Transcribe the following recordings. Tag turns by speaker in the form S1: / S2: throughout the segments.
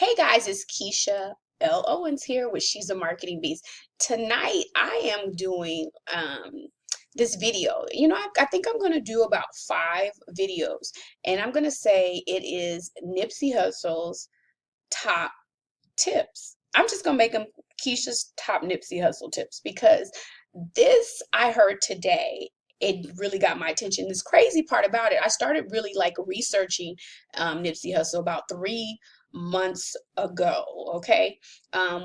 S1: Hey guys, it's Keisha L. Owens here with She's a Marketing Beast. Tonight I am doing this video. I think I'm going to do about 5 videos, and I'm going to say it is Nipsey Hussle's top tips. I'm just going to make them Keisha's top Nipsey Hussle tips because this I heard today. It really got my attention. This crazy part about it, I started really like researching Nipsey Hussle about 3 months ago. Okay,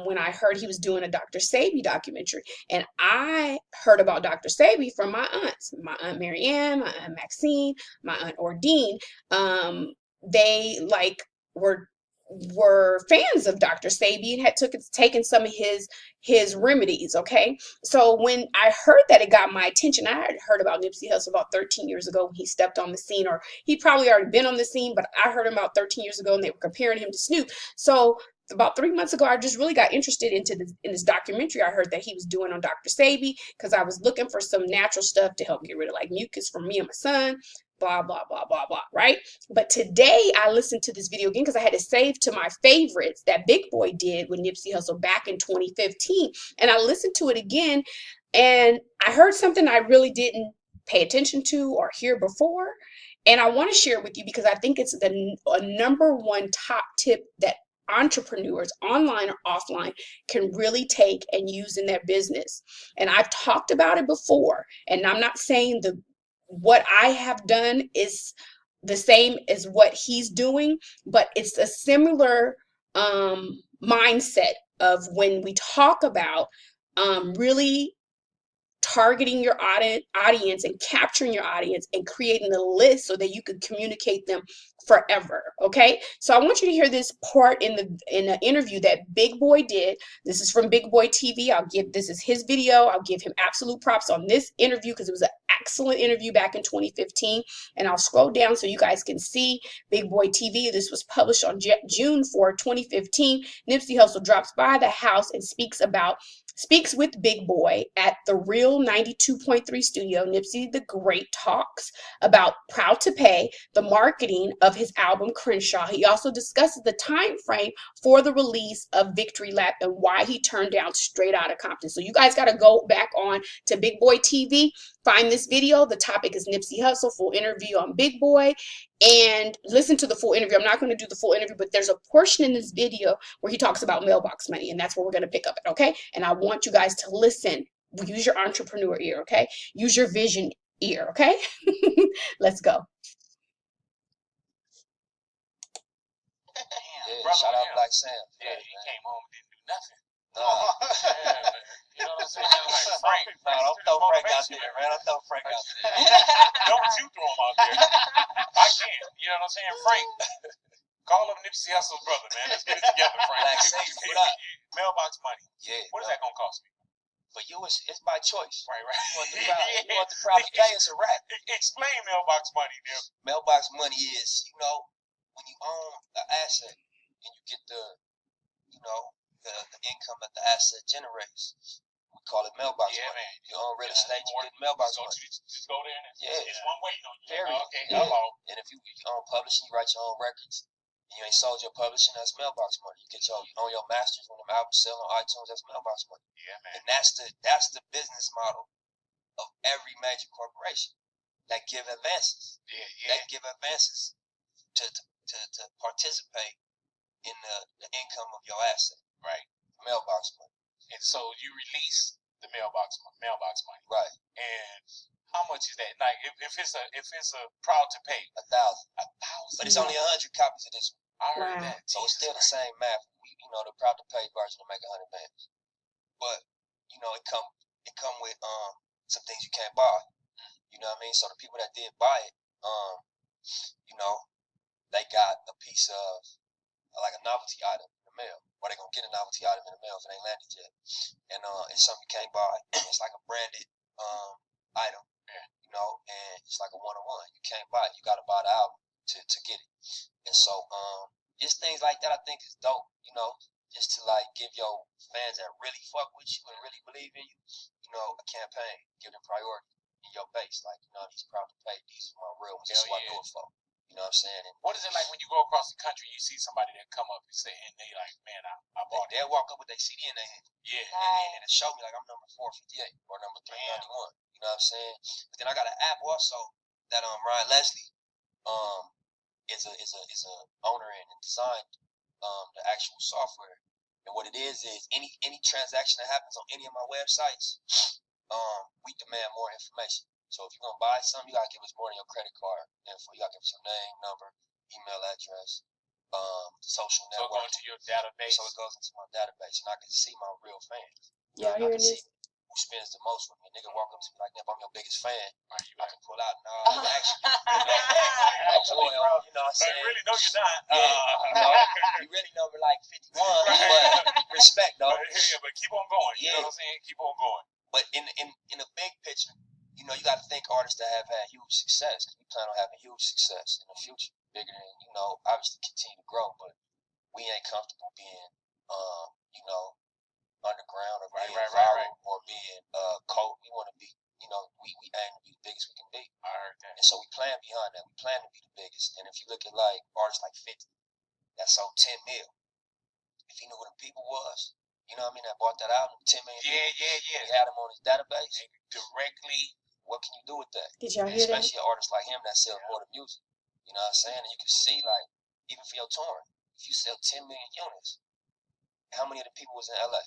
S1: when I heard he was doing a Dr. Sabi documentary, and I heard about Dr. Sabi from my aunts, my aunt Marianne, my aunt Maxine, my aunt Ordine. They like were fans of Dr. Sabi and had taken some of his remedies. Okay, so when I heard that, it got my attention. I had heard about Nipsey Hussle about 13 years ago when he stepped on the scene, or he probably already been on the scene, but I heard him about 13 years ago, and they were comparing him to Snoop. So about 3 months ago, I just really got interested in this documentary I heard that he was doing on Dr. Sabi, because I was looking for some natural stuff to help get rid of like mucus from me and my son, blah blah blah blah blah, right? But today I listened to this video again because I had to save to my favorites that Big Boy did with Nipsey Hussle back in 2015, and I listened to it again, and I heard something I really didn't pay attention to or hear before, and I want to share it with you because I think it's a number one top tip that entrepreneurs, online or offline, can really take and use in their business. And I've talked about it before, and I'm not saying the what I have done is the same as what he's doing, but it's a similar mindset of when we talk about really targeting your audience and capturing your audience and creating a list so that you can communicate them forever. Okay, so I want you to hear this part in the interview that Big Boy did. This is from Big Boy TV. This is his video. I'll give him absolute props on this interview because it was an excellent interview back in 2015. And I'll scroll down so you guys can see Big Boy TV. This was published on June 4, 2015. Nipsey Hussle drops by the house and speaks with Big Boy at the Real 92.3 studio. Nipsey the Great talks about Proud to Pay, the marketing of his album Crenshaw. He also discusses the time frame for the release of Victory Lap and why he turned down Straight Outta Compton. So you guys got to go back on to Big Boy TV, find this video. The topic is Nipsey Hussle, full interview on Big Boy, and listen to the full interview. I'm not going to do the full interview, but there's a portion in this video where he talks about mailbox money, and that's where we're going to pick up it, okay? And I want you guys to listen. Use your entrepreneur ear, okay? Use your vision ear, okay? Let's go.
S2: Yeah, shout out Black Sam. Yeah, he came home and didn't do nothing. No. Yeah, you know what I'm saying? Like Frank. No, don't throw Frank out there, man. Don't throw Frank out there. Don't you throw him out there. I can't. You know what I'm saying? Frank. Call him Nipsey Hussle's brother, man. Let's get it together, Frank. Black Sam, mailbox money. Yeah. What is that going to cost me? For you, it's by choice. Right. You want the Proud to Pay, it's a rap. Explain mailbox money, Nip. Mailbox money is, when you own an asset and you get the income that the asset generates. We call it mailbox money. Man. You own real estate, you get mailbox money. Just go there and it's one way on you. Period. Okay, hello. And if you own publishing, you write your own records, and you ain't sold your publishing, that's mailbox money. You own your masters when the albums sell on iTunes, that's mailbox money. Yeah, man. And that's the business model of every major corporation that give advances. Yeah. That give advances to participate in the income of your asset. Right. Mailbox money. And so you release the mailbox money. Right. And how much is that? Like if it's a Proud to Pay, 1,000. 1,000. But it's only 100 copies of this one. I heard that. So it's still the same math. The Proud to Pay version will make 100 bands. But it come with some things you can't buy. You know what I mean? So the people that did buy it, they got a piece of like a novelty item in the mail. Or they gonna get a novelty item in the mail if it ain't landed yet. And it's something you can't buy. It's like a branded item. Yeah. And it's like a one-on-one. You can't buy it. You gotta buy the album to get it. And so it's things like that I think is dope, just to like give your fans that really fuck with you and really believe in you, a campaign, give them priority in your base. Like, these Proud to Pay, these are my real ones. This is what I do it for. You know what I'm saying? And
S3: what is it like when you go across the country, you see somebody that come up and say, and they like, man, I bought it.
S2: They'll walk up with their CD in their hand.
S3: Yeah.
S2: And it'll show me like I'm number 458 or number 391. You know what I'm saying? But then I got an app also that Ryan Leslie is a owner and designed the actual software. And what it is any transaction that happens on any of my websites, we demand more information. So if you're gonna buy something, you gotta give us more than your credit card info. You gotta give us your name, number, email address, social network.
S3: So it goes into your database.
S2: So it goes into my database, and I can see my real fans.
S1: Yeah,
S2: I can see who spends the most with me. Nigga walk up to me like, "If I'm your biggest fan," I can pull out. No, actually,
S3: actually, bro,
S2: you know what I'm saying?
S3: Really, no, you're not.
S2: You really number like 51, but respect though.
S3: Yeah, but keep on going. You know what I'm saying? Keep on going.
S2: But in a big picture, you know, you got to think artists that have had huge success, because we plan on having huge success in the future, bigger than, you know, obviously continue to grow, but we ain't comfortable being, you know, underground or being viral or being cold. We want to be, you know, we aim to be the biggest we can be.
S3: I heard that.
S2: And so we plan behind that. We plan to be the biggest. And if you look at like artists like 50, that sold 10 mil. If he knew who the people was, you know what I mean, that bought that album, 10 million people.
S3: Yeah.
S2: He had them on his database.
S3: And directly.
S2: What can you do with that?
S1: Did y'all hear that?
S2: Especially an artist like him that sells more than music. You know what I'm saying? And you can see, like, even for your touring, if you sell 10 million units, how many of the people was in LA?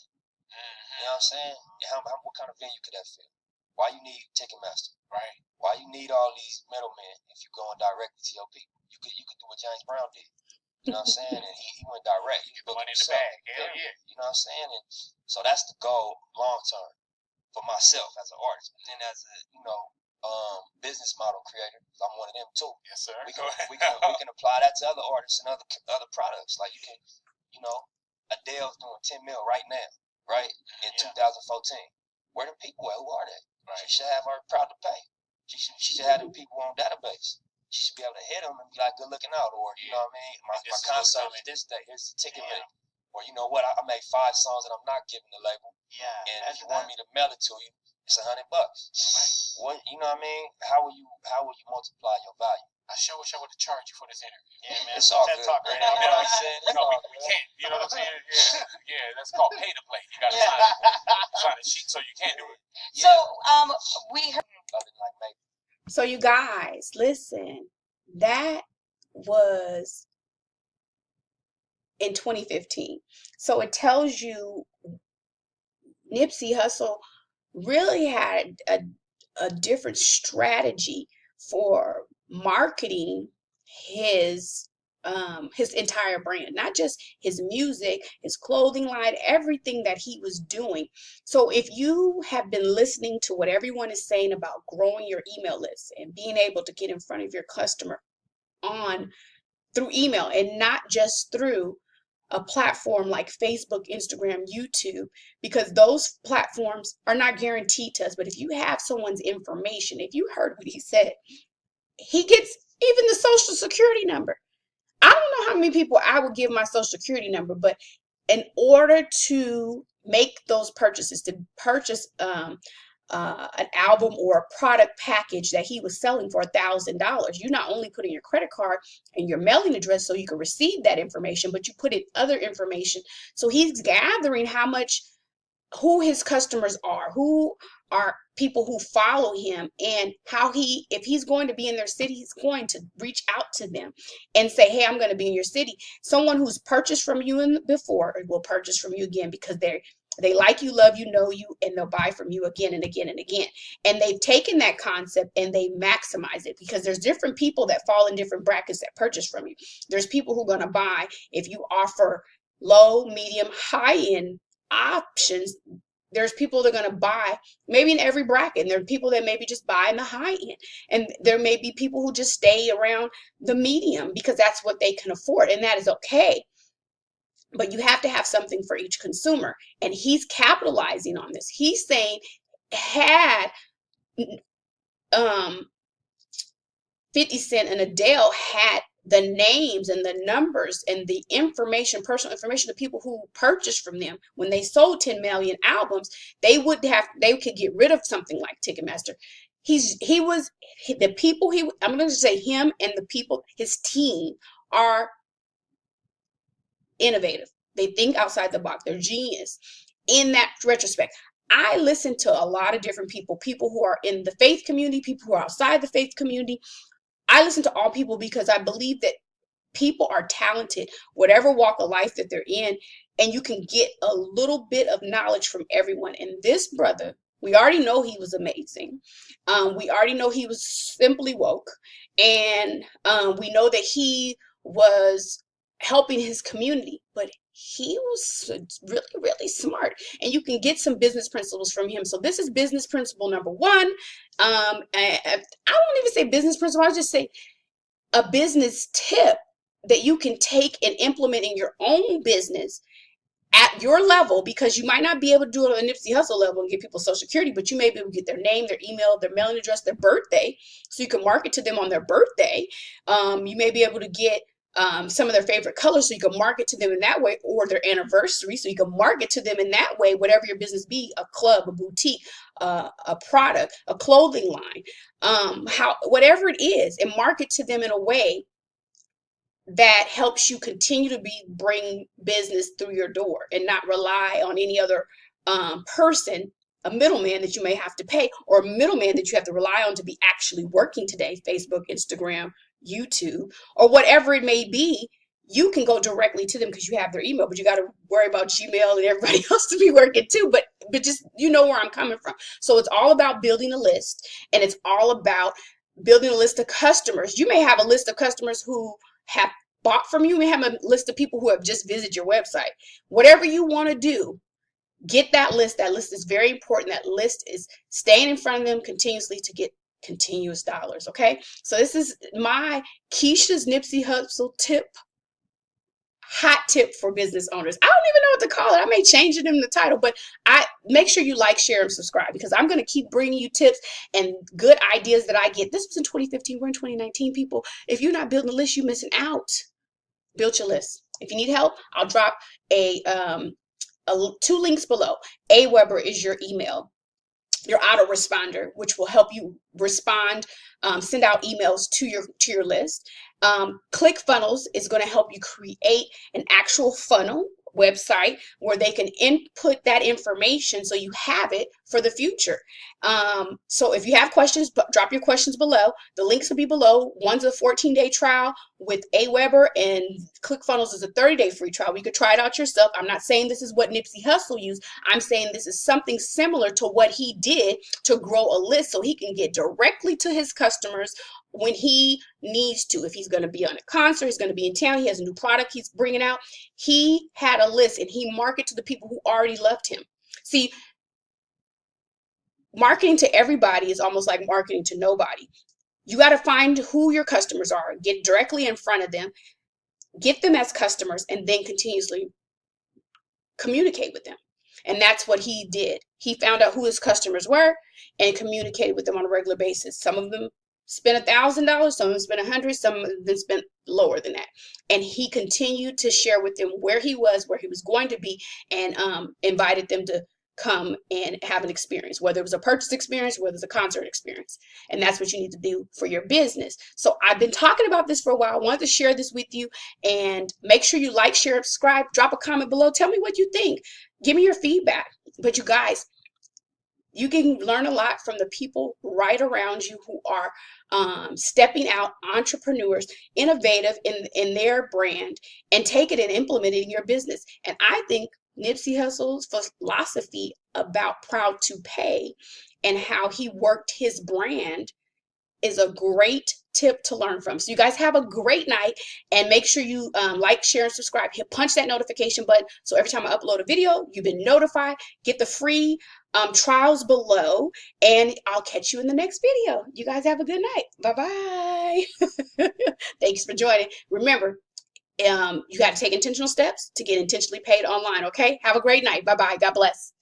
S2: You know what I'm saying? What kind of venue could that fill? Why you need Ticketmaster?
S3: Right.
S2: Why you need all these middlemen if you're going directly to your people? You could do what James Brown did. You know what I'm saying? And he went direct. He
S3: get the money in the bag. Hell yeah.
S2: You know what I'm saying? And so that's the goal long term for myself as an artist. But then as a, you know, business model creator, I'm one of them too.
S3: Yes, sir.
S2: We can apply that to other artists and other products. Like you can, you know, Adele's doing 10 mil right now, right? In 2014. Where the people at? Who are they? Right. She should have her proud to pay. She should have them people on database. She should be able to hit them and be like, good looking out. Or, you know what I mean? My concert is this day. Here's the ticket link. Or, you know what? I made 5 songs that I'm not giving the label.
S3: Yeah.
S2: And if you want me to mail it to you, it's $100. What, you know what I mean? How will you multiply your value?
S3: I sure wish I would have charged you for this interview.
S2: Yeah, man. It's all good. Talk right now. You know what I'm saying?
S3: We can't. You know what I'm saying? Yeah, that's called pay to play. You got to sign a sheet so you can do it.
S4: So, we heard.
S1: So you guys, listen, that was in 2015. So it tells you Nipsey Hussle really had a different strategy for marketing his entire brand, not just his music, his clothing line, everything that he was doing. So if you have been listening to what everyone is saying about growing your email list and being able to get in front of your customer through email and not just through a platform like Facebook, Instagram, YouTube, because those platforms are not guaranteed to us. But if you have someone's information, if you heard what he said, he gets even the social security number. I don't know how many people I would give my social security number, but in order to make those purchases, to purchase an album or a product package that he was selling for $1,000, you not only put in your credit card and your mailing address so you can receive that information, but you put in other information. So he's gathering who his customers are, who are people who follow him, and if he's going to be in their city, he's going to reach out to them and say, hey, I'm going to be in your city. Someone who's purchased from you before will purchase from you again because they like you, love you, know you, and they'll buy from you again and again and again. And they've taken that concept and they maximize it, because there's different people that fall in different brackets that purchase from you. There's people who are going to buy if you offer low, medium, high-end options. There's people that are going to buy maybe in every bracket, and there are people that maybe just buy in the high end, and there may be people who just stay around the medium because that's what they can afford, and that is okay. But you have to have something for each consumer, and he's capitalizing on this. He's saying, had 50 Cent and Adele had the names and the numbers and the information, personal information of people who purchased from them when they sold 10 million albums, they could get rid of something like Ticketmaster. the people I'm going to say him and the people, his team are innovative. They think outside the box. They're genius in that retrospect. I listen to a lot of different people who are in the faith community, people who are outside the faith community. I listen to all people because I believe that people are talented, whatever walk of life that they're in, and you can get a little bit of knowledge from everyone. And this brother, we already know he was amazing. We already know he was simply woke. And we know that he was helping his community, but he was really, really smart. And you can get some business principles from him. So this is business principle number one. I won't even say business principle. I'll just say a business tip that you can take and implement in your own business at your level, because you might not be able to do it on a Nipsey Hussle level and get people Social Security, but you may be able to get their name, their email, their mailing address, their birthday, so you can market to them on their birthday. You may be able to get some of their favorite colors, so you can market to them in that way, or their anniversary, so you can market to them in that way, whatever your business be, a club, a boutique, a product, a clothing line, whatever it is, and market to them in a way that helps you continue to bring business through your door and not rely on any other person, a middleman that you may have to pay, or a middleman that you have to rely on to be actually working today, Facebook, Instagram, YouTube, or whatever it may be. You can go directly to them because you have their email, but you got to worry about Gmail and everybody else to be working too. But just, you know where I'm coming from. So it's all about building a list, and it's all about building a list of customers. You may have a list of customers who have bought from you. You may have a list of people who have just visited your website. Whatever you want to do, get that list. That list is very important. That list is staying in front of them continuously to get continuous dollars. Okay. So this is my Keisha's Nipsey Hussle tip. Hot tip for business owners. I don't even know what to call it. I may change it in the title, but I make sure you like, share, and subscribe, because I'm going to keep bringing you tips and good ideas that I get. This was in 2015. We're in 2019, people. If you're not building a list, you're missing out. Build your list. If you need help, I'll drop two links below. Aweber is your email, your autoresponder, which will help you respond, send out emails to your list. ClickFunnels is going to help you create an actual funnel website where they can input that information so you have it for the future. So if you have questions, drop your questions below. The links will be below. One's a 14-day trial with Aweber, and ClickFunnels is a 30-day free trial. You could try it out yourself. I'm not saying this is what Nipsey Hussle used. I'm saying this is something similar to what he did to grow a list so he can get directly to his customers when he needs to. If he's going to be on a concert, he's going to be in town, he has a new product he's bringing out, he had a list and he marketed to the people who already loved him. See, marketing to everybody is almost like marketing to nobody. You got to find who your customers are, get directly in front of them, get them as customers, and then continuously communicate with them. And that's what he did. He found out who his customers were and communicated with them on a regular basis. Some of them spent $1,000, some of them spent $100, some of them spent lower than that. And he continued to share with them where he was going to be, and invited them to come and have an experience, whether it was a purchase experience, whether it's a concert experience. And that's what you need to do for your business. So I've been talking about this for a while. I wanted to share this with you, and make sure you like, share, subscribe, drop a comment below. Tell me what you think. Give me your feedback. But you guys, you can learn a lot from the people right around you who are stepping out, entrepreneurs, innovative in their brand, and take it and implement it in your business. And I think Nipsey Hussle's philosophy about proud to pay and how he worked his brand is a great tip to learn from. So you guys have a great night, and make sure you like, share, and subscribe. Punch that notification button so every time I upload a video, you've been notified. Get the free trials below, and I'll catch you in the next video. You guys have a good night. Bye-bye. Thanks for joining. Remember, you got to take intentional steps to get intentionally paid online, okay? Have a great night. Bye-bye. God bless.